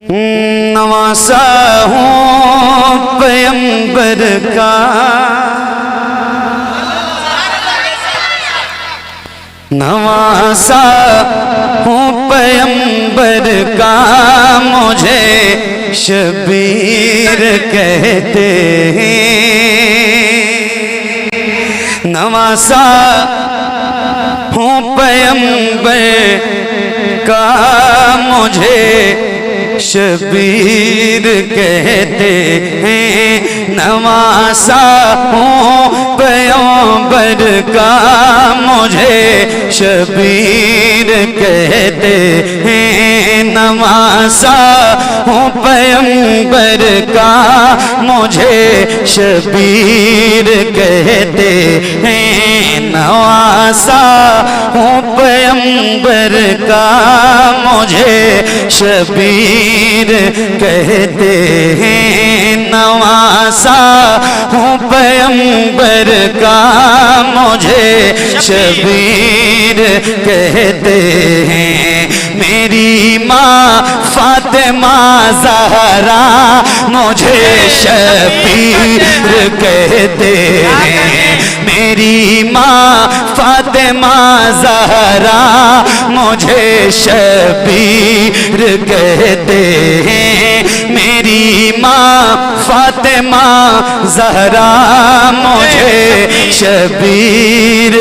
नवासा हूँ पैगंबर का, नवासा हूँ पैगंबर का, मुझे शबीर कहते हैं। नवासा हूँ पैगंबर का, मुझे शबीर कहते हैं। नवासा हूँ पैगंबर का, मुझे शबीर कहते हैं। नवासा हूँ पैगंबर का, मुझे शबीर कहते हैं। नवासा हूँ पैगंबर का, मुझे शबीर कहते हैं। नवासा हूँ पैगंबर का, मुझे शबीर कहते हैं। मेरी माँ फातिमा ज़हरा मुझे शबीर कहते हैं। मेरी माँ फातिमा ज़हरा मुझे शबीर कहते हैं। मेरी माँ फातिमा ज़हरा मुझे शबीर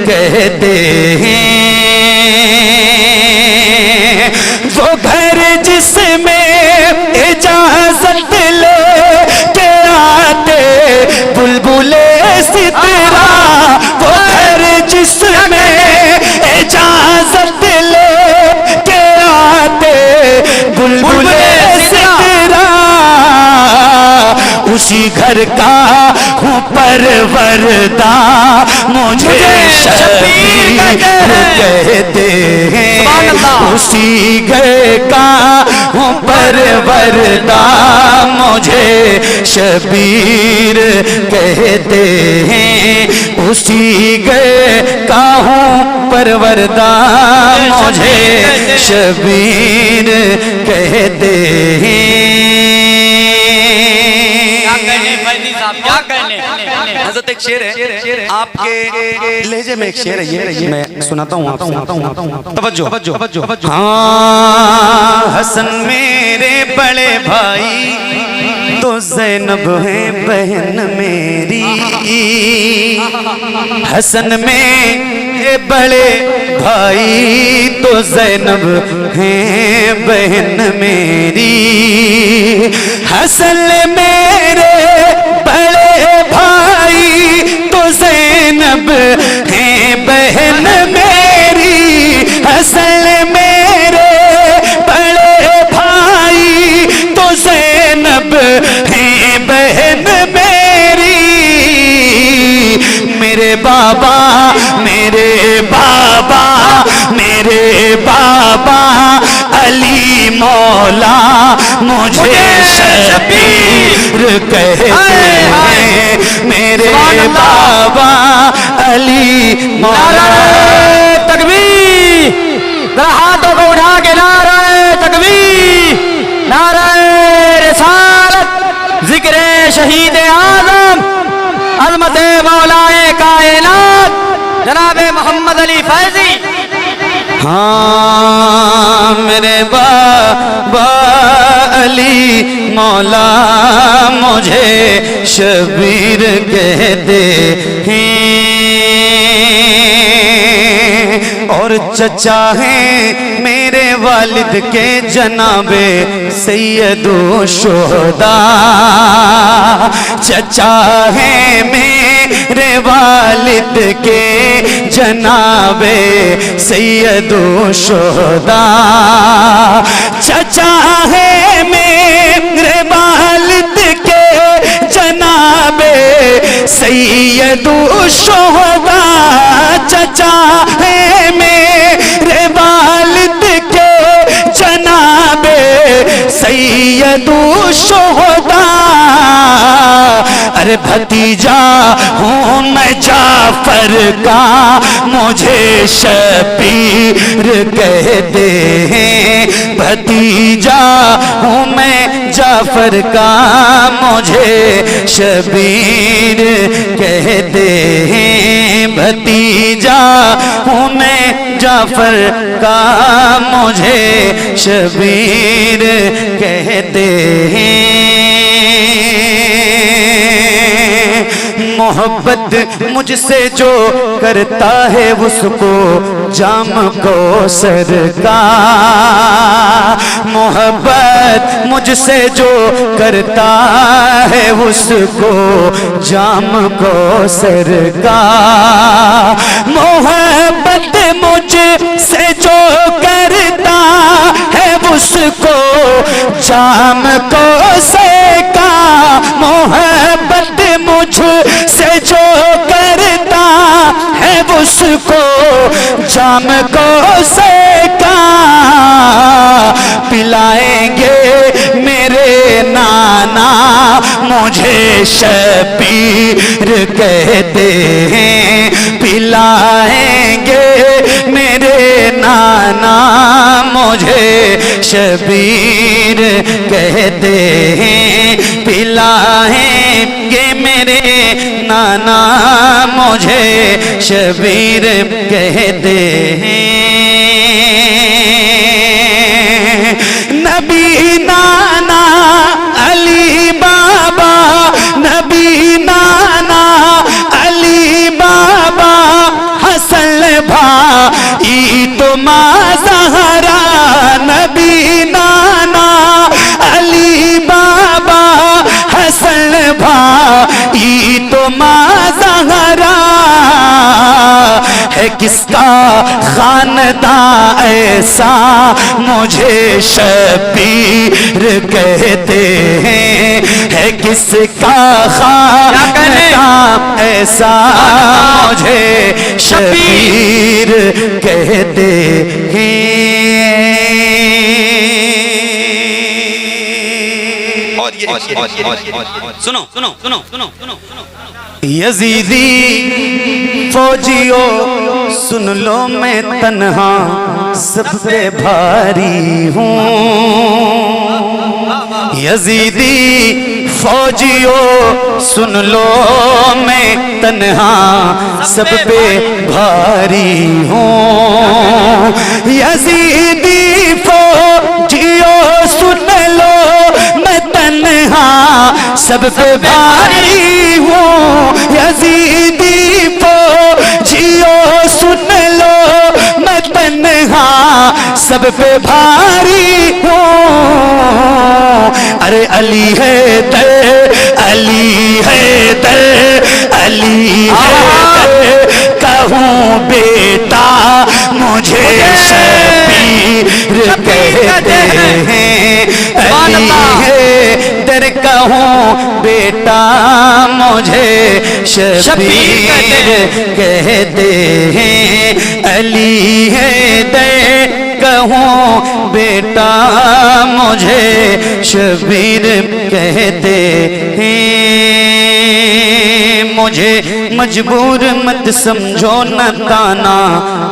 कहते हैं। वो घर जिसमें इजाज़त ले के आते बुलबुले सितरा, वो घर जिसमें इजाज़त ले के आते बुलबुले सितरा, उसी घर का हूँ परवरदा, मुझे शबीर कहते हैं। उसी घर का हूँ परवरदा, मुझे शबीर कहते हैं। उसी घर का हूँ परवरदा, मुझे शबीर कहते हैं। क्या कहने हज़रत एक शेर है आपके लहजे में, एक शेर है ये मैं सुनाता हूँ आपको। तवज्जो तवज्जो। हाँ, हसन मेरे बड़े भाई तो ज़ैनब है बहन मेरी। हसन मेरे बड़े भाई तो ज़ैनब है बहन मेरी। हसन मेरे बड़े भाई तो ज़ैनब है बहन मेरी। हसन मेरे बड़े भाई तो ज़ैनब है बहन मेरी। मेरे बाबा मेरे बाबा मेरे बाबा अली मौला मुझे शबीर कहते हैं। मेरे बाबा अली मौला। तकबीर, जरा हाथों को उठा के नाराए तकबीर, नाराए रिसालत, जिक्र शहीद आज़म अज़मत मौलाए कायनात जनाब मोहम्मद अली फैजी। हाँ, मेरे बाबा अली मौला मुझे शबीर कहते हैं। और चचा हैं मेरे वालिद के जनाबे सैयदो शुहदा। चचा हैं मेरे वालिद के जनाबे सैयदो शुहदा। चचा है मेरे वालिद के जनाबे सैयदो शुहदा। चचा है मेरे वालिद के जनाबे सैयदो शुहदा। अरे भतीजा हूँ मैं जाफर का, मुझे शबीर कहते हैं। भतीजा हूँ मैं जाफर का, मुझे शबीर कहते हैं। भतीजा हूँ मैं जाफर का, मुझे शबीर कहते हैं। मोहब्बत मुझसे जो करता है उसको जाम कौसर का, मोहब्बत मुझसे जो करता है उसको जाम कौसर का। मोहब्बत मुझसे जो करता है उसको जाम कौसर का। मोहब्बत मुझसे जो करता है उसको जाम कौसर का। पिलाएंगे मेरे नाना, मुझे शबीर कहते हैं। पिलाएंगे मेरे नाना, मुझे शबीर कहते हैं। पिलाएंगे मेरे नाना, मुझे शबीर कहते हैं। नबी नाना अली बाबा, नबी नाना अली बाबा, हसन भाई तो माँ ज़हरा। नबी नाना अली बाबा, हसन भाई तो माँ ज़हरा। है किसका खानदान ऐसा, मुझे शबीर कहते हैं। है किसका खानदान ऐसा, मुझे शबीर कहते हैं। सुनो सुनो सुनो सुनो सुनो यजीदी फौजियो सुन लो, मैं तन्हा सब पे भारी हूँ। यजीदी फौजियो सुन लो, मैं तन्हा सब पे भारी हूँ। यजीदी फौजियो सुन लो, मैं तन्हा सब पे भारी हूँ। यजीदी फौजियो सुन लो, मैं तन्हा सब पे भारी हूँ। अरे अली है दर, अली है दर, अली है दर, कहूँ बेटा मुझे शबीर कहते हैं। अली है दर, कहूँ बेटा मुझे शबीर कहते हैं। अली है दर, कहूँ बेटा मुझे शबीर कहते हैं। मुझे मजबूर मत समझो, न ताना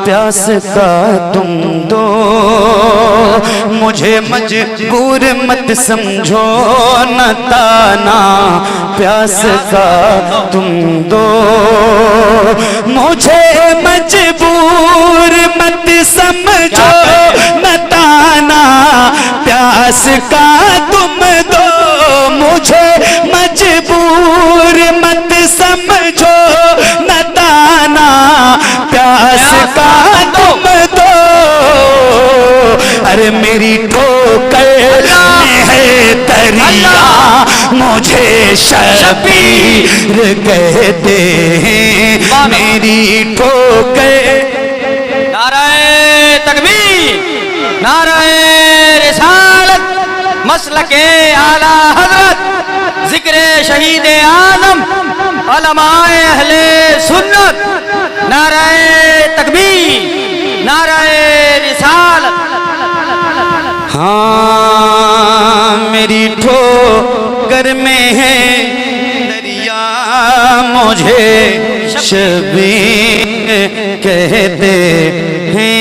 प्यास का तुम दो। मुझे मजबूर मत समझो, न ताना प्यास का तुम दो। मुझे मजबूर मत समझो, न ताना प्यास का तुम दो। मुझे मजबूर मत समझो, न ताना प्यास का तुम दो। अरे मेरी ठोकर में है दरिया, मुझे शबीर कहते हैं। मेरी ठोकर। नाराए तकबीर, नाराए रिसालत, मसलके आला हजरत, जिक्र शहीद आज़म, उलमाए अहले सुन्नत। नाराए तकबीर, नाराए रिसालत। हाँ मेरी ठोकर में है दरिया, शबीर कहते हैं।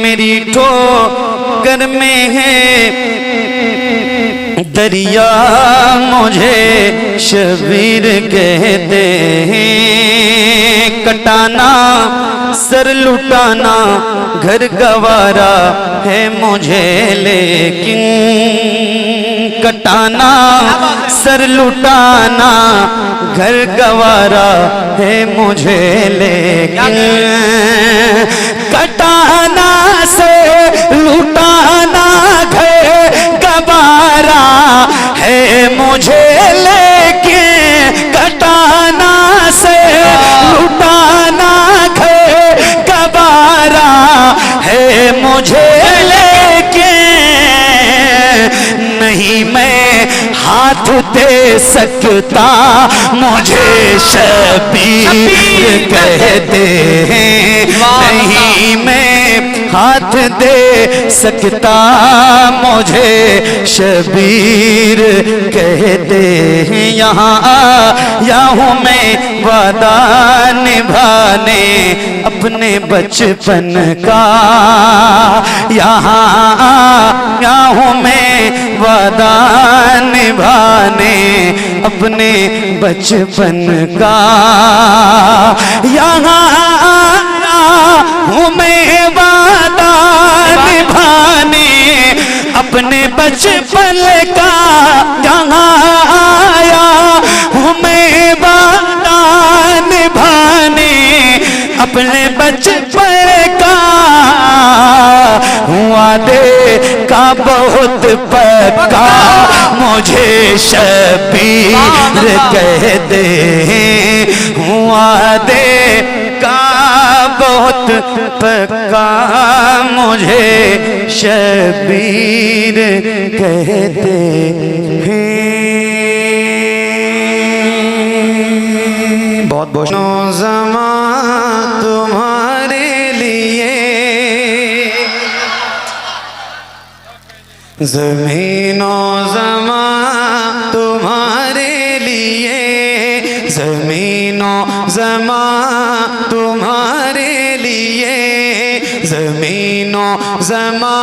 मेरी ठोकर में है दरिया, मुझे शबीर कहते हैं। कटाना सर लुटाना घर गवारा है मुझे, लेकिन कटाना सर लुटाना घर गवारा है मुझे, लेकिन कटाना से लुटाना घर गवारा है मुझे, लेकिन कटाना से लुटाना घर गवारा है मुझे, लेकिन नहीं मैं हाथ दे सकता, मुझे शबीर कहते हैं। नहीं मैं हाथ दे सकता, मुझे शबीर कहते हैं। यहाँ आया हूँ मैं वादा निभाने अपने बचपन का, यहाँ आया हूँ मैं वादा निभाने अपने बचपन का। यहाँ हूँ मैं वादा निभाने अपने बचपन का, यहाँ आया हूँ मैं वादा निभाने अपने बचपन का। वादे का बहुत पक्का, मुझे शबीर कहते हैं। वादे का बहुत पक्का, मुझे शबीर कहते हैं। बहुत बहुत नौज़मा तुम्हारे लिए ज़मीनो ज़मा तुम्हारे लिए, ज़मीनो ज़मा तुम्हारे लिए, ज़मीनो ज़मा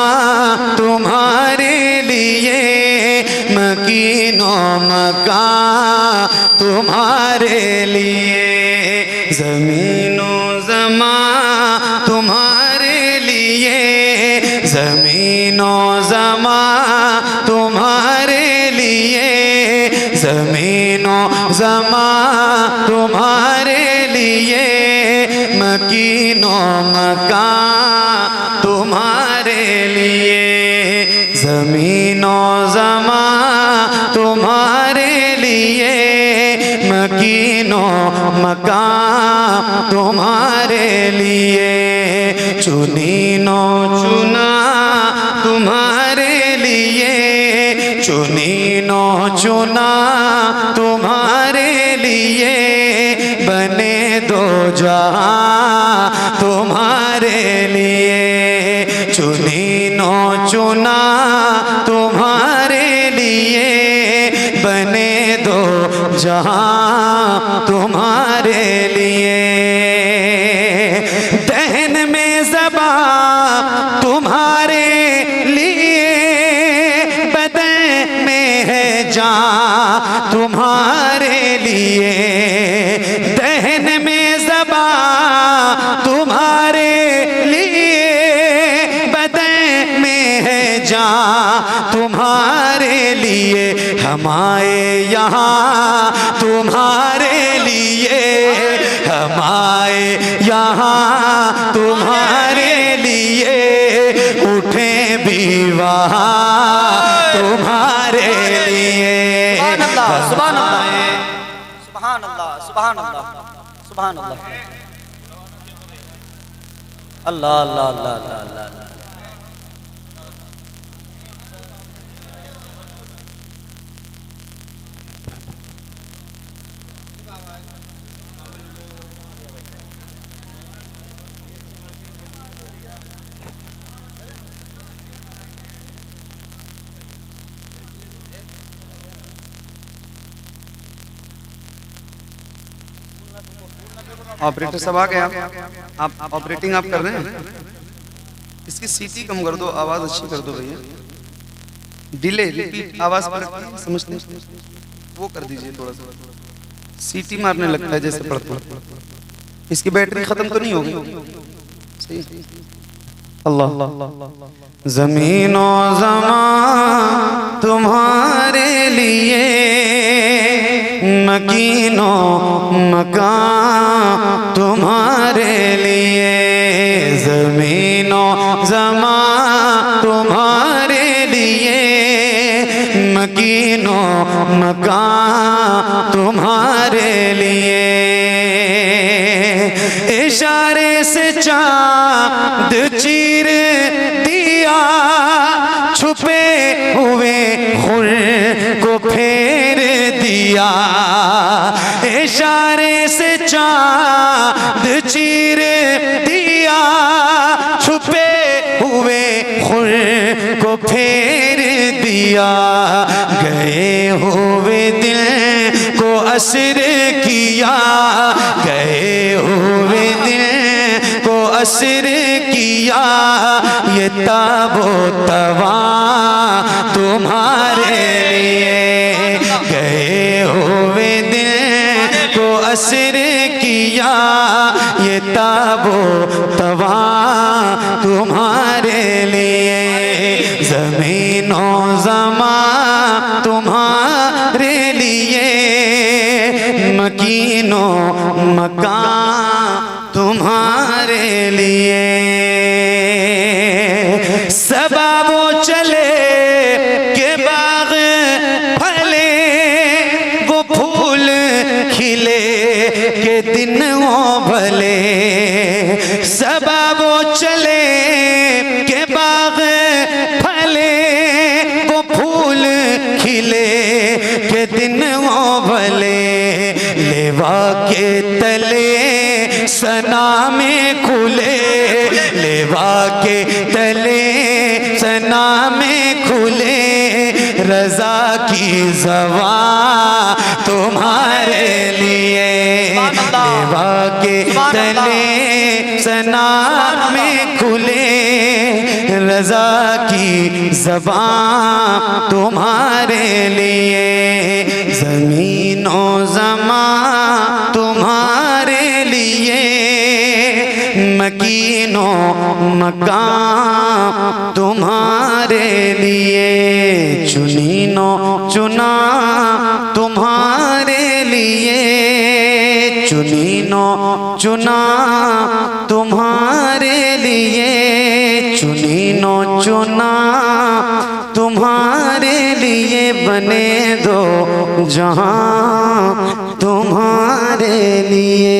तुम्हारे लिए, मकीनो मकान तुम्हारे लिए, ज़मीनो ज़मा तुम्हारे लिए, ज़मीनो ज़मा तुम्हारे लिए, ज़मीनो ज़मा तुम्हारे लिए, मकीनो मकान तुम्हारे लिए, ज़मीनो ज़मा तुम्हारे लिए, मकीनो मकान तुम्हारे लिए, चुनीनो चुना तुम्हारे लिए, चुनीनो चुना तुम्हारे लिए, बने दो जहां तुम्हारे लिए, चुनीनो चुना तुम्हारे लिए, बने दो जहां तुम्हारे लिए। दहन में ज़बा तुम्हारे लिए, बदन में है जान तुम्हारे लिए, दहन में ज़बा तुम्हारे लिए, बदन में है जान तुम्हारे लिए, हम आए यहाँ तुम्हारे लिए, हम आए यहाँ तुम्हारे लिए, उठे भी वहाँ तुम्हारे लिए। सुभान अल्लाह, सुभान अल्लाह, सुभान अल्लाह, सुभान अल्लाह, अल्लाह अल्लाह अल्लाह अल्लाह अल्लाह। ऑपरेटर साहब आ गए आप ऑपरेटिंग आप कर रहे हैं। इसकी सीटी कम कर दो, आवाज अच्छी कर दो भैया। डिले रिपीट आवाज पर समझते हैं, वो कर दीजिए थोड़ा सा। सीटी मारने लगता है जैसे पड़ता। इसकी बैटरी खत्म तो नहीं होगी? सही। अल्लाह ज़मीनो ज़मान तुम्हारे लिए, मकीनो मकान तुम्हारे लिए, ज़मीनो ज़मान तुम्हारे लिए, मकीनो मकान तुम्हारे लिए। इशारे से चाँद चीर दिया, छुपे हुए खुर को फेर दिया। इशारे से चाँद चीर दिया, छुपे हुए खुर को फेर दिया। गए हुए दिल को असर किया, गए हुए दिल को असर किया। ये ताबो तवा तुम्हारे लिए, गए हुए दिल को असर किया। ये ताबो तवा तुम्हारे लिए, ज़मीनो ज़मान तुम्हारे लिए, मकीनो मकान तुम्हारे लिए। सबा वो चले के बाग फले, वो फूल खिले के दिन वो भले। सबा वो चले के बाग फले, वो फूल खिले के दिन वो भले। लेवा के तले सना में खुले, लेवा के तले सना में खुले। रज़ा की ज़बान तुम्हारे लिए, लेवा के तले सना में खुले। रज़ा की ज़बान तुम्हारे लिए, ज़मीनो ज़मान तुम्हारे लिए, मकीनो मकान तुम्हारे लिए। चुनीनो चुना तुम्हारे लिए, चुनीनो चुना तुम्हारे लिए, चुनीनो चुना तुम्हारे लिए। बने दो जहां तुम्हारे लिए।